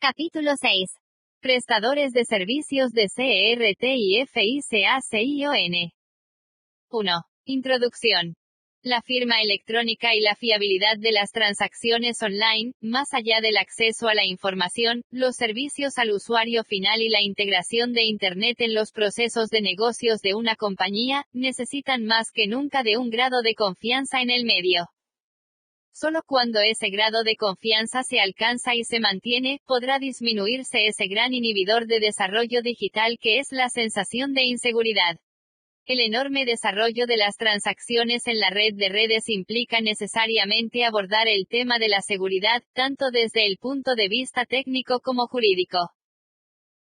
Capítulo 6. Prestadores de servicios de CERT y FICACION. 1. Introducción. La firma electrónica y la fiabilidad de las transacciones online, más allá del acceso a la información, los servicios al usuario final y la integración de Internet en los procesos de negocios de una compañía, necesitan más que nunca de un grado de confianza en el medio. Solo cuando ese grado de confianza se alcanza y se mantiene, podrá disminuirse ese gran inhibidor de desarrollo digital que es la sensación de inseguridad. El enorme desarrollo de las transacciones en la red de redes implica necesariamente abordar el tema de la seguridad, tanto desde el punto de vista técnico como jurídico.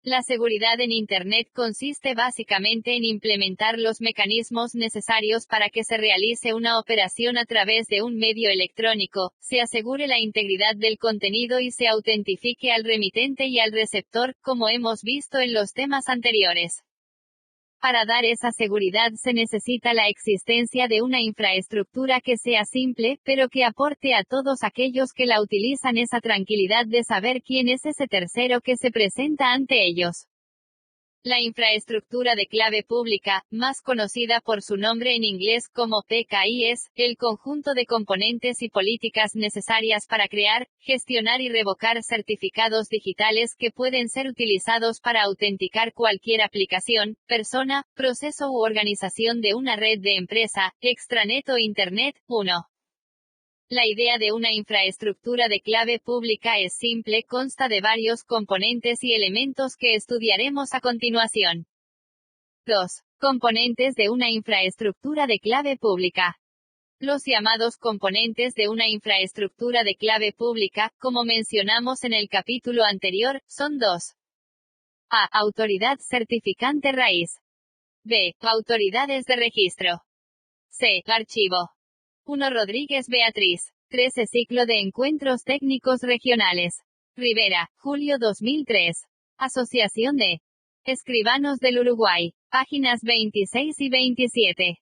La seguridad en Internet consiste básicamente en implementar los mecanismos necesarios para que se realice una operación a través de un medio electrónico, se asegure la integridad del contenido y se autentifique al remitente y al receptor, como hemos visto en los temas anteriores. Para dar esa seguridad se necesita la existencia de una infraestructura que sea simple, pero que aporte a todos aquellos que la utilizan esa tranquilidad de saber quién es ese tercero que se presenta ante ellos. La infraestructura de clave pública, más conocida por su nombre en inglés como PKI, es el conjunto de componentes y políticas necesarias para crear, gestionar y revocar certificados digitales que pueden ser utilizados para autenticar cualquier aplicación, persona, proceso u organización de una red de empresa, extranet o Internet. 1. La idea de una infraestructura de clave pública es simple, consta de varios componentes y elementos que estudiaremos a continuación. 2. Componentes de una infraestructura de clave pública. Los llamados componentes de una infraestructura de clave pública, como mencionamos en el capítulo anterior, son dos. A. Autoridad certificante raíz. B. Autoridades de registro. C. Archivo. 1. Rodríguez Beatriz. 13. Ciclo de Encuentros Técnicos Regionales. Rivera, julio 2003. Asociación de Escribanos del Uruguay. Páginas 26 y 27.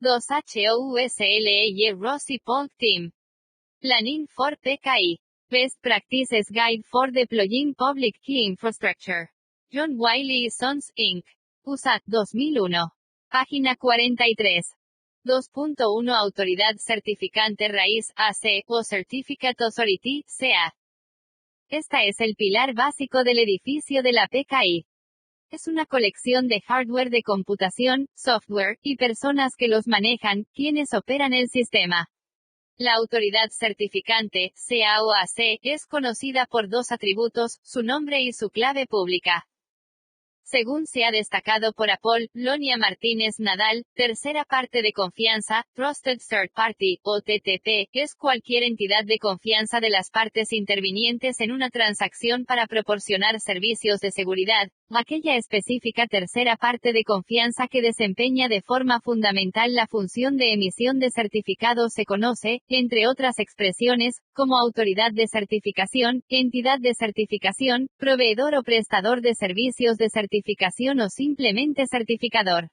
2. HOUSLEY Rossi Polk Team. Planning for PKI. Best Practices Guide for Deploying Public Key Infrastructure. John Wiley Sons, Inc. USA, 2001. Página 43. 2.1 Autoridad Certificante Raíz, AC, o Certificate Authority, CA. Esta es el pilar básico del edificio de la PKI. Es una colección de hardware de computación, software, y personas que los manejan, quienes operan el sistema. La autoridad certificante, CA o AC, es conocida por dos atributos, su nombre y su clave pública. Según se ha destacado por Apolonia Martínez Nadal, tercera parte de confianza, Trusted Third Party, o TTP, es cualquier entidad de confianza de las partes intervinientes en una transacción para proporcionar servicios de seguridad, aquella específica tercera parte de confianza que desempeña de forma fundamental la función de emisión de certificados se conoce, entre otras expresiones, como autoridad de certificación, entidad de certificación, proveedor o prestador de servicios de certificación o simplemente certificador.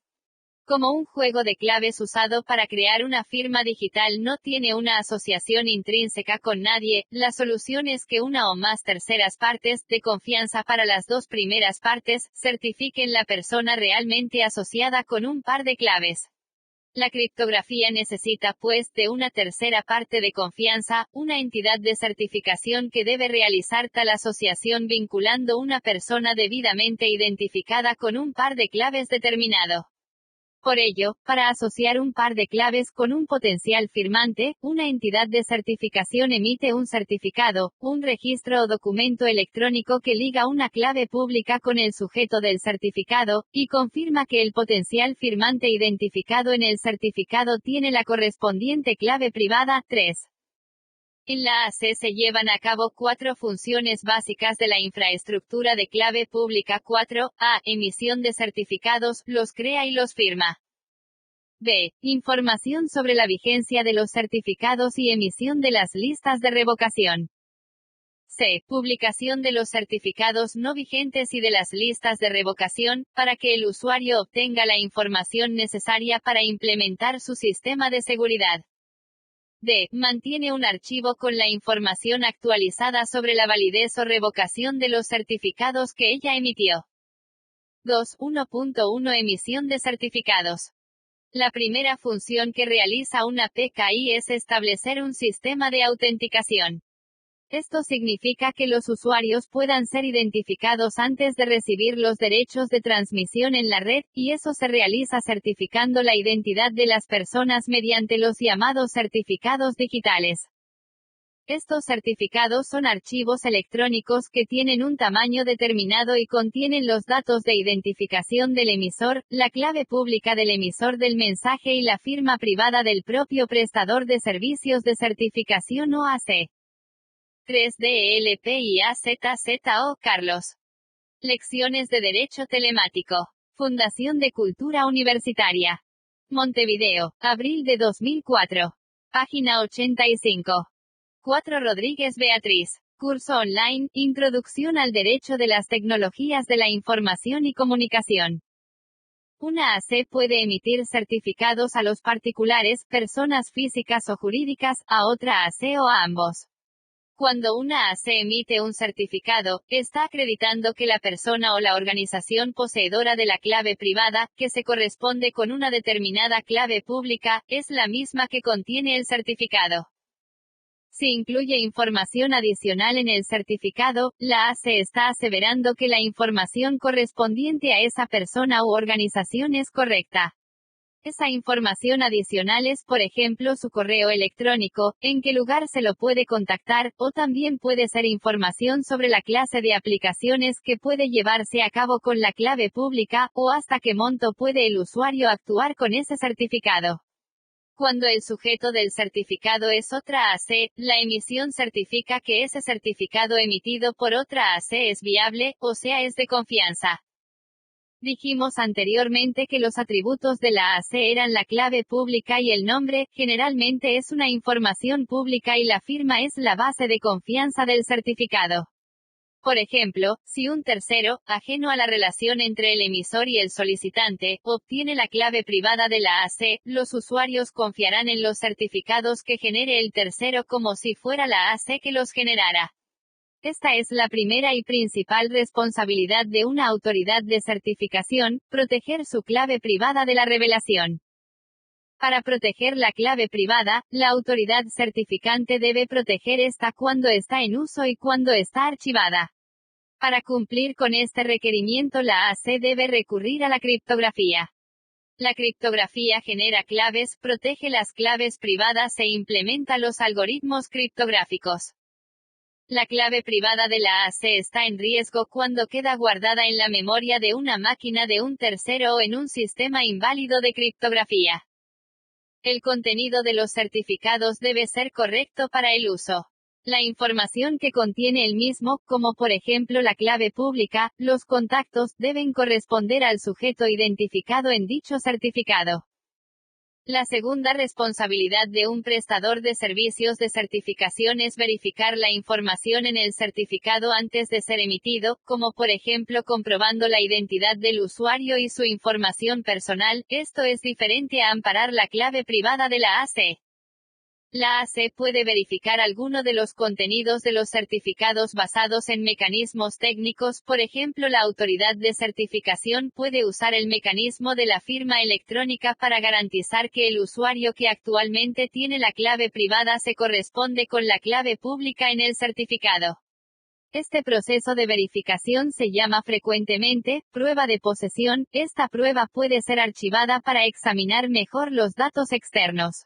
Como un juego de claves usado para crear una firma digital no tiene una asociación intrínseca con nadie, la solución es que una o más terceras partes, de confianza para las dos primeras partes, certifiquen la persona realmente asociada con un par de claves. La criptografía necesita, pues, de una tercera parte de confianza, una entidad de certificación que debe realizar tal asociación vinculando una persona debidamente identificada con un par de claves determinado. Por ello, para asociar un par de claves con un potencial firmante, una entidad de certificación emite un certificado, un registro o documento electrónico que liga una clave pública con el sujeto del certificado, y confirma que el potencial firmante identificado en el certificado tiene la correspondiente clave privada. 3. En la AC se llevan a cabo cuatro funciones básicas de la infraestructura de clave pública. 4. A. Emisión de certificados, los crea y los firma. B. Información sobre la vigencia de los certificados y emisión de las listas de revocación. C. Publicación de los certificados no vigentes y de las listas de revocación, para que el usuario obtenga la información necesaria para implementar su sistema de seguridad. D. Mantiene un archivo con la información actualizada sobre la validez o revocación de los certificados que ella emitió. 2. 1.1 Emisión de certificados. La primera función que realiza una PKI es establecer un sistema de autenticación. Esto significa que los usuarios puedan ser identificados antes de recibir los derechos de transmisión en la red, y eso se realiza certificando la identidad de las personas mediante los llamados certificados digitales. Estos certificados son archivos electrónicos que tienen un tamaño determinado y contienen los datos de identificación del emisor, la clave pública del emisor del mensaje y la firma privada del propio prestador de servicios de certificación o AC. 3 DLPIAZZO Carlos. Lecciones de Derecho Telemático. Fundación de Cultura Universitaria. Montevideo, abril de 2004. Página 85. 4 Rodríguez Beatriz. Curso online, Introducción al Derecho de las Tecnologías de la Información y Comunicación. Una AC puede emitir certificados a los particulares, personas físicas o jurídicas, a otra AC o a ambos. Cuando una AC emite un certificado, está acreditando que la persona o la organización poseedora de la clave privada, que se corresponde con una determinada clave pública, es la misma que contiene el certificado. Si incluye información adicional en el certificado, la AC está aseverando que la información correspondiente a esa persona u organización es correcta. Esa información adicional es, por ejemplo, su correo electrónico, en qué lugar se lo puede contactar, o también puede ser información sobre la clase de aplicaciones que puede llevarse a cabo con la clave pública, o hasta qué monto puede el usuario actuar con ese certificado. Cuando el sujeto del certificado es otra AC, la emisión certifica que ese certificado emitido por otra AC es viable, o sea, es de confianza. Dijimos anteriormente que los atributos de la AC eran la clave pública y el nombre, generalmente es una información pública y la firma es la base de confianza del certificado. Por ejemplo, si un tercero, ajeno a la relación entre el emisor y el solicitante, obtiene la clave privada de la AC, los usuarios confiarán en los certificados que genere el tercero como si fuera la AC que los generara. Esta es la primera y principal responsabilidad de una autoridad de certificación, proteger su clave privada de la revelación. Para proteger la clave privada, la autoridad certificante debe proteger esta cuando está en uso y cuando está archivada. Para cumplir con este requerimiento, la AC debe recurrir a la criptografía. La criptografía genera claves, protege las claves privadas e implementa los algoritmos criptográficos. La clave privada de la AC está en riesgo cuando queda guardada en la memoria de una máquina de un tercero o en un sistema inválido de criptografía. El contenido de los certificados debe ser correcto para el uso. La información que contiene el mismo, como por ejemplo la clave pública, los contactos, deben corresponder al sujeto identificado en dicho certificado. La segunda responsabilidad de un prestador de servicios de certificación es verificar la información en el certificado antes de ser emitido, como por ejemplo comprobando la identidad del usuario y su información personal. Esto es diferente a amparar la clave privada de la AC. La AC puede verificar alguno de los contenidos de los certificados basados en mecanismos técnicos, por ejemplo, la autoridad de certificación puede usar el mecanismo de la firma electrónica para garantizar que el usuario que actualmente tiene la clave privada se corresponde con la clave pública en el certificado. Este proceso de verificación se llama frecuentemente prueba de posesión. Esta prueba puede ser archivada para examinar mejor los datos externos.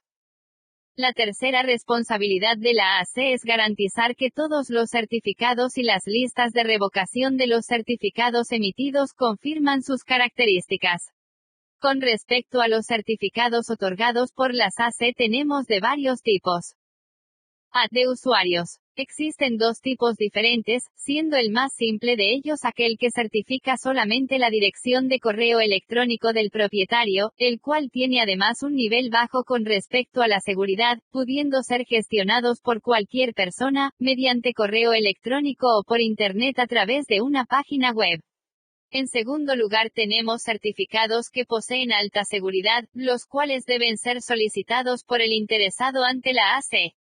La tercera responsabilidad de la AC es garantizar que todos los certificados y las listas de revocación de los certificados emitidos confirman sus características. Con respecto a los certificados otorgados por las AC tenemos de varios tipos. A. De usuarios. Existen dos tipos diferentes, siendo el más simple de ellos aquel que certifica solamente la dirección de correo electrónico del propietario, el cual tiene además un nivel bajo con respecto a la seguridad, pudiendo ser gestionados por cualquier persona, mediante correo electrónico o por Internet a través de una página web. En segundo lugar tenemos certificados que poseen alta seguridad, los cuales deben ser solicitados por el interesado ante la AC.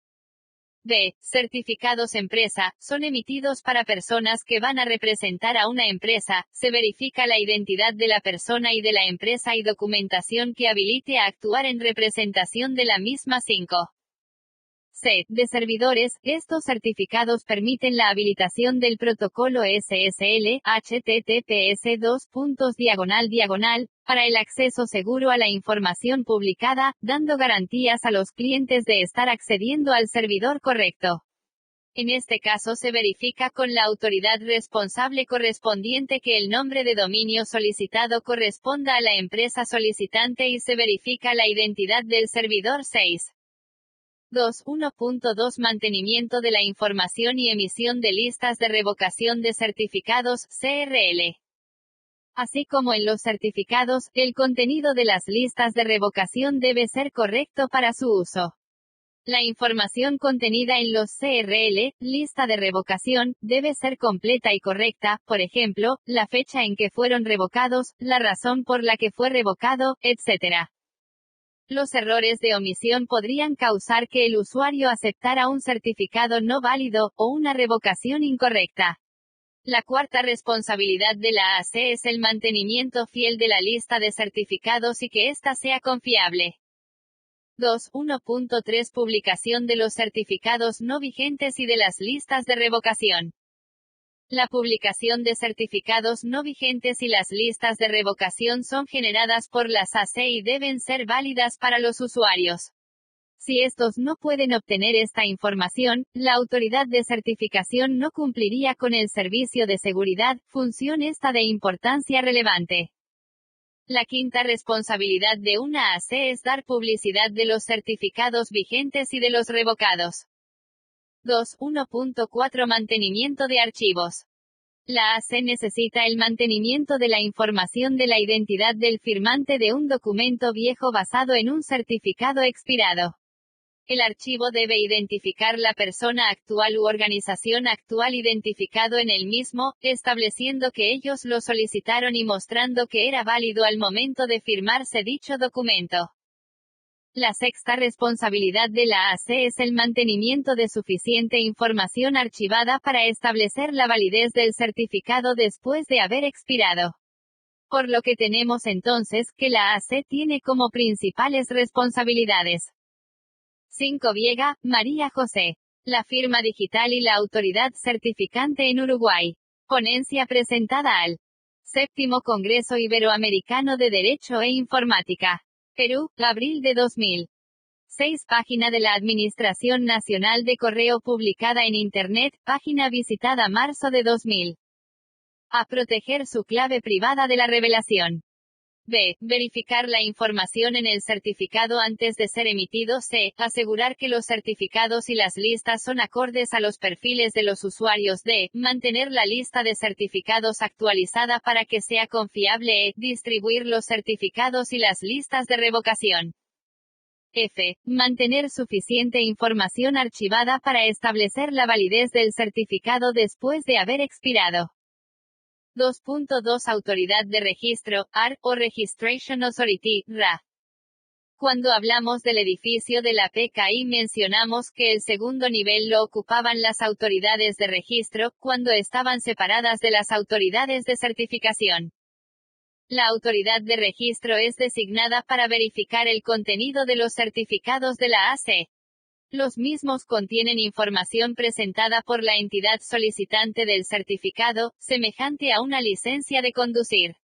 B. Certificados empresa, son emitidos para personas que van a representar a una empresa, se verifica la identidad de la persona y de la empresa y documentación que habilite a actuar en representación de la misma. 5. C. De servidores, estos certificados permiten la habilitación del protocolo SSL, https://, para el acceso seguro a la información publicada, dando garantías a los clientes de estar accediendo al servidor correcto. En este caso se verifica con la autoridad responsable correspondiente que el nombre de dominio solicitado corresponda a la empresa solicitante y se verifica la identidad del servidor. 6. 2.1.2 Mantenimiento de la información y emisión de listas de revocación de certificados, CRL. Así como en los certificados, el contenido de las listas de revocación debe ser correcto para su uso. La información contenida en los CRL, lista de revocación, debe ser completa y correcta, por ejemplo, la fecha en que fueron revocados, la razón por la que fue revocado, etc. Los errores de omisión podrían causar que el usuario aceptara un certificado no válido, o una revocación incorrecta. La cuarta responsabilidad de la AC es el mantenimiento fiel de la lista de certificados y que ésta sea confiable. 2.1.3 Publicación de los certificados no vigentes y de las listas de revocación. La publicación de certificados no vigentes y las listas de revocación son generadas por las AC y deben ser válidas para los usuarios. Si estos no pueden obtener esta información, la autoridad de certificación no cumpliría con el servicio de seguridad, función esta de importancia relevante. La quinta responsabilidad de una AC es dar publicidad de los certificados vigentes y de los revocados. 2.1.4 Mantenimiento de archivos. La AC necesita el mantenimiento de la información de la identidad del firmante de un documento viejo basado en un certificado expirado. El archivo debe identificar la persona actual u organización actual identificado en el mismo, estableciendo que ellos lo solicitaron y mostrando que era válido al momento de firmarse dicho documento. La sexta responsabilidad de la AC es el mantenimiento de suficiente información archivada para establecer la validez del certificado después de haber expirado. Por lo que tenemos entonces que la AC tiene como principales responsabilidades. 5. Viega, María José. La firma digital y la autoridad certificante en Uruguay. Ponencia presentada al 7º Congreso Iberoamericano de Derecho e Informática. Perú, abril de 2000. 6. Página de la Administración Nacional de Correo publicada en Internet, página visitada marzo de 2000. A proteger su clave privada de la revelación. B. Verificar la información en el certificado antes de ser emitido. C. Asegurar que los certificados y las listas son acordes a los perfiles de los usuarios. D. Mantener la lista de certificados actualizada para que sea confiable. E. Distribuir los certificados y las listas de revocación. F. Mantener suficiente información archivada para establecer la validez del certificado después de haber expirado. 2.2 Autoridad de Registro, AR, o Registration Authority, RA. Cuando hablamos del edificio de la PKI mencionamos que el segundo nivel lo ocupaban las autoridades de registro, cuando estaban separadas de las autoridades de certificación. La autoridad de registro es designada para verificar el contenido de los certificados de la AC. Los mismos contienen información presentada por la entidad solicitante del certificado, semejante a una licencia de conducir.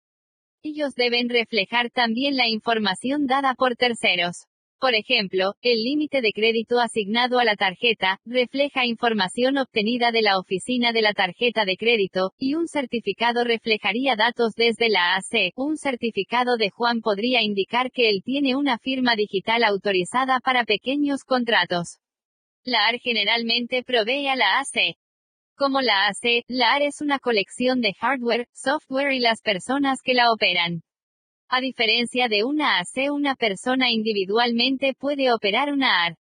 Ellos deben reflejar también la información dada por terceros. Por ejemplo, el límite de crédito asignado a la tarjeta, refleja información obtenida de la oficina de la tarjeta de crédito, y un certificado reflejaría datos desde la AC. Un certificado de Juan podría indicar que él tiene una firma digital autorizada para pequeños contratos. La AR generalmente provee a la AC. Como la AC, la AR es una colección de hardware, software y las personas que la operan. A diferencia de una AC, una persona individualmente puede operar una AR.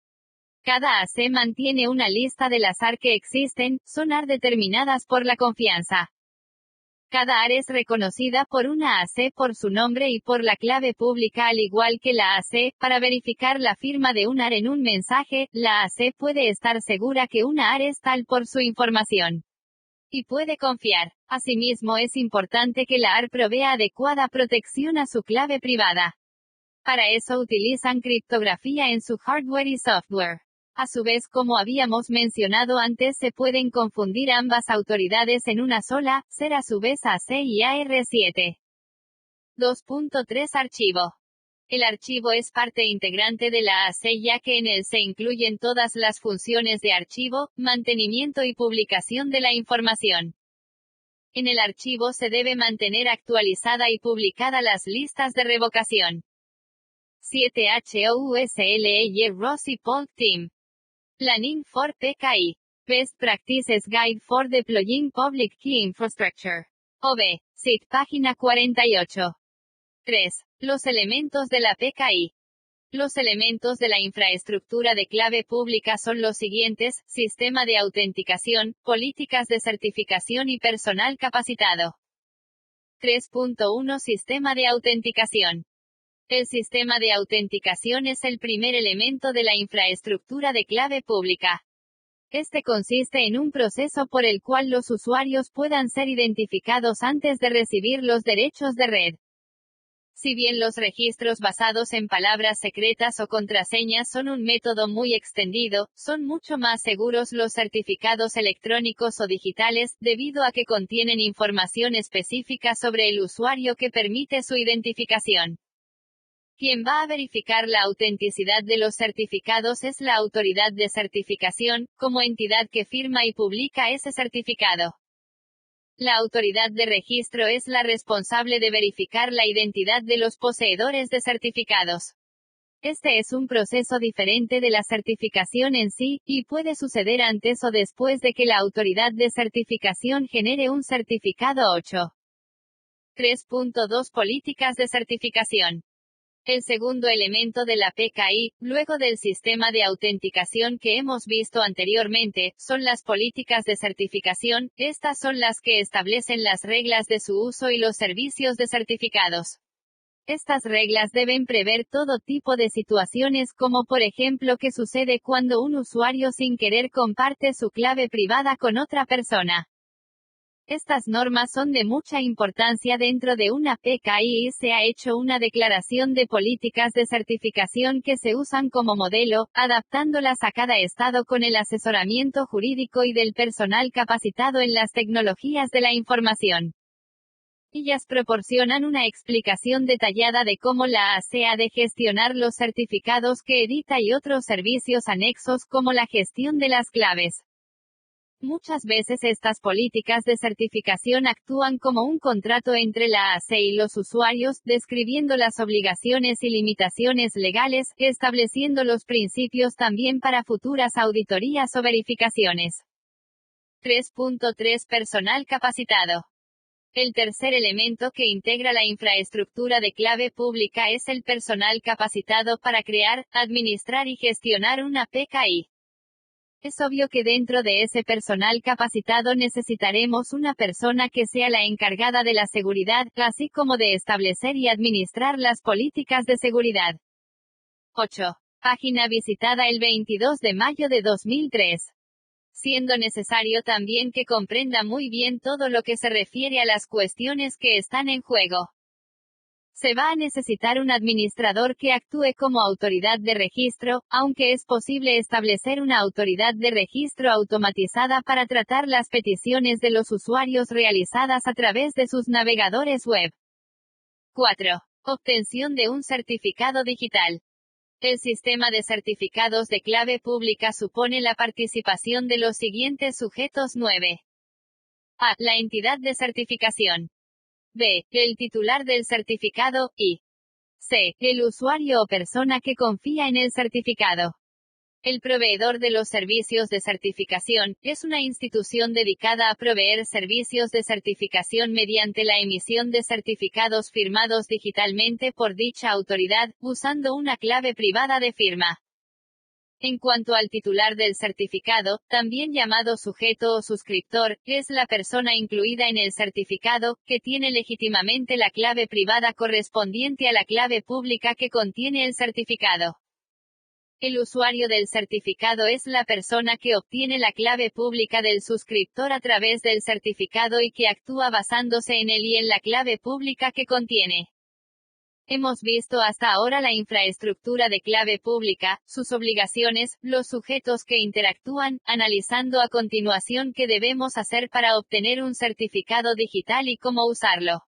Cada AC mantiene una lista de las AR que existen, son AR determinadas por la confianza. Cada AR es reconocida por una AC por su nombre y por la clave pública al igual que la AC. Para verificar la firma de un AR en un mensaje, la AC puede estar segura que una AR es tal por su información. Y puede confiar. Asimismo es importante que la AR provea adecuada protección a su clave privada. Para eso utilizan criptografía en su hardware y software. A su vez, como habíamos mencionado antes, se pueden confundir ambas autoridades en una sola, ser a su vez AC y AR7. 2.3 Archivo. El archivo es parte integrante de la AC ya que en él se incluyen todas las funciones de archivo, mantenimiento y publicación de la información. En el archivo se debe mantener actualizada y publicada las listas de revocación. 7 HOUSLEY Rossi Polk Team. Planning for PKI. Best Practices Guide for Deploying Public Key Infrastructure. OB. SIT página 48. 3. Los elementos de la PKI. Los elementos de la infraestructura de clave pública son los siguientes: sistema de autenticación, políticas de certificación y personal capacitado. 3.1 Sistema de autenticación. El sistema de autenticación es el primer elemento de la infraestructura de clave pública. Este consiste en un proceso por el cual los usuarios puedan ser identificados antes de recibir los derechos de red. Si bien los registros basados en palabras secretas o contraseñas son un método muy extendido, son mucho más seguros los certificados electrónicos o digitales, debido a que contienen información específica sobre el usuario que permite su identificación. Quien va a verificar la autenticidad de los certificados es la autoridad de certificación, como entidad que firma y publica ese certificado. La autoridad de registro es la responsable de verificar la identidad de los poseedores de certificados. Este es un proceso diferente de la certificación en sí, y puede suceder antes o después de que la autoridad de certificación genere un certificado 8. 3.2 Políticas de certificación. El segundo elemento de la PKI, luego del sistema de autenticación que hemos visto anteriormente, son las políticas de certificación. Estas son las que establecen las reglas de su uso y los servicios de certificados. Estas reglas deben prever todo tipo de situaciones como por ejemplo qué sucede cuando un usuario sin querer comparte su clave privada con otra persona. Estas normas son de mucha importancia dentro de una PKI y se ha hecho una declaración de políticas de certificación que se usan como modelo, adaptándolas a cada estado con el asesoramiento jurídico y del personal capacitado en las tecnologías de la información. Ellas proporcionan una explicación detallada de cómo la AC ha de gestionar los certificados que edita y otros servicios anexos como la gestión de las claves. Muchas veces estas políticas de certificación actúan como un contrato entre la AC y los usuarios, describiendo las obligaciones y limitaciones legales, estableciendo los principios también para futuras auditorías o verificaciones. 3.3 Personal capacitado. El tercer elemento que integra la infraestructura de clave pública es el personal capacitado para crear, administrar y gestionar una PKI. Es obvio que dentro de ese personal capacitado necesitaremos una persona que sea la encargada de la seguridad, así como de establecer y administrar las políticas de seguridad. 8. Página visitada el 22 de mayo de 2003. Siendo necesario también que comprenda muy bien todo lo que se refiere a las cuestiones que están en juego. Se va a necesitar un administrador que actúe como autoridad de registro, aunque es posible establecer una autoridad de registro automatizada para tratar las peticiones de los usuarios realizadas a través de sus navegadores web. 4. Obtención de un certificado digital. El sistema de certificados de clave pública supone la participación de los siguientes sujetos 9. A. La entidad de certificación. B. El titular del certificado, y C. El usuario o persona que confía en el certificado. El proveedor de los servicios de certificación es una institución dedicada a proveer servicios de certificación mediante la emisión de certificados firmados digitalmente por dicha autoridad, usando una clave privada de firma. En cuanto al titular del certificado, también llamado sujeto o suscriptor, es la persona incluida en el certificado, que tiene legítimamente la clave privada correspondiente a la clave pública que contiene el certificado. El usuario del certificado es la persona que obtiene la clave pública del suscriptor a través del certificado y que actúa basándose en él y en la clave pública que contiene. Hemos visto hasta ahora la infraestructura de clave pública, sus obligaciones, los sujetos que interactúan, analizando a continuación qué debemos hacer para obtener un certificado digital y cómo usarlo.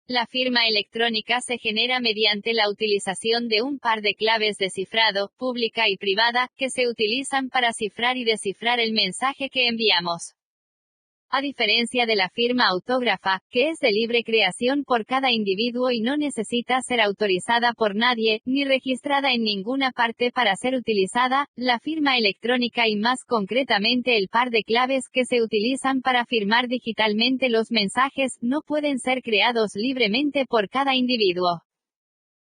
La firma electrónica se genera mediante la utilización de un par de claves de cifrado, pública y privada, que se utilizan para cifrar y descifrar el mensaje que enviamos. A diferencia de la firma autógrafa, que es de libre creación por cada individuo y no necesita ser autorizada por nadie, ni registrada en ninguna parte para ser utilizada, la firma electrónica y más concretamente el par de claves que se utilizan para firmar digitalmente los mensajes, no pueden ser creados libremente por cada individuo.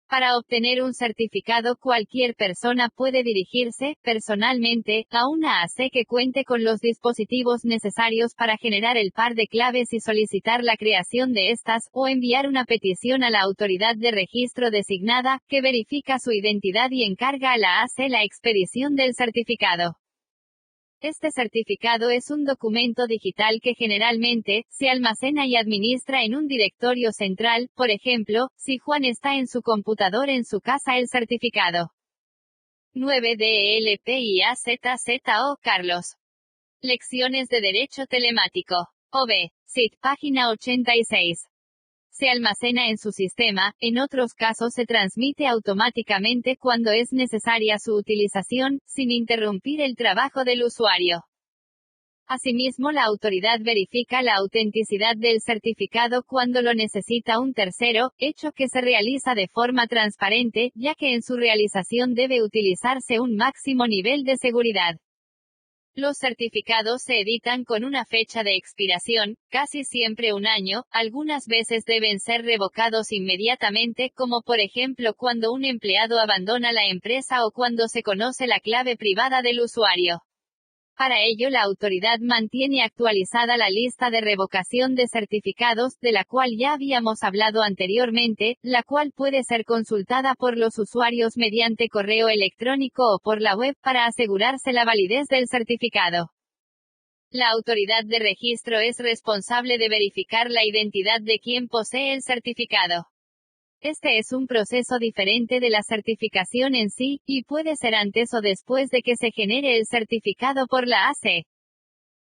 Para obtener un certificado cualquier persona puede dirigirse, personalmente, a una AC que cuente con los dispositivos necesarios para generar el par de claves y solicitar la creación de estas, o enviar una petición a la autoridad de registro designada, que verifica su identidad y encarga a la AC la expedición del certificado. Este certificado es un documento digital que generalmente, se almacena y administra en un directorio central, por ejemplo, si Juan está en su computador en su casa el certificado. 9 DLPIAZZO Carlos. Lecciones de Derecho Telemático. OB. SIT, página 86. Se almacena en su sistema, en otros casos se transmite automáticamente cuando es necesaria su utilización, sin interrumpir el trabajo del usuario. Asimismo, la autoridad verifica la autenticidad del certificado cuando lo necesita un tercero, hecho que se realiza de forma transparente, ya que en su realización debe utilizarse un máximo nivel de seguridad. Los certificados se editan con una fecha de expiración, casi siempre un año, algunas veces deben ser revocados inmediatamente, como por ejemplo cuando un empleado abandona la empresa o cuando se conoce la clave privada del usuario. Para ello la autoridad mantiene actualizada la lista de revocación de certificados, de la cual ya habíamos hablado anteriormente, la cual puede ser consultada por los usuarios mediante correo electrónico o por la web para asegurarse la validez del certificado. La autoridad de registro es responsable de verificar la identidad de quien posee el certificado. Este es un proceso diferente de la certificación en sí, y puede ser antes o después de que se genere el certificado por la AC.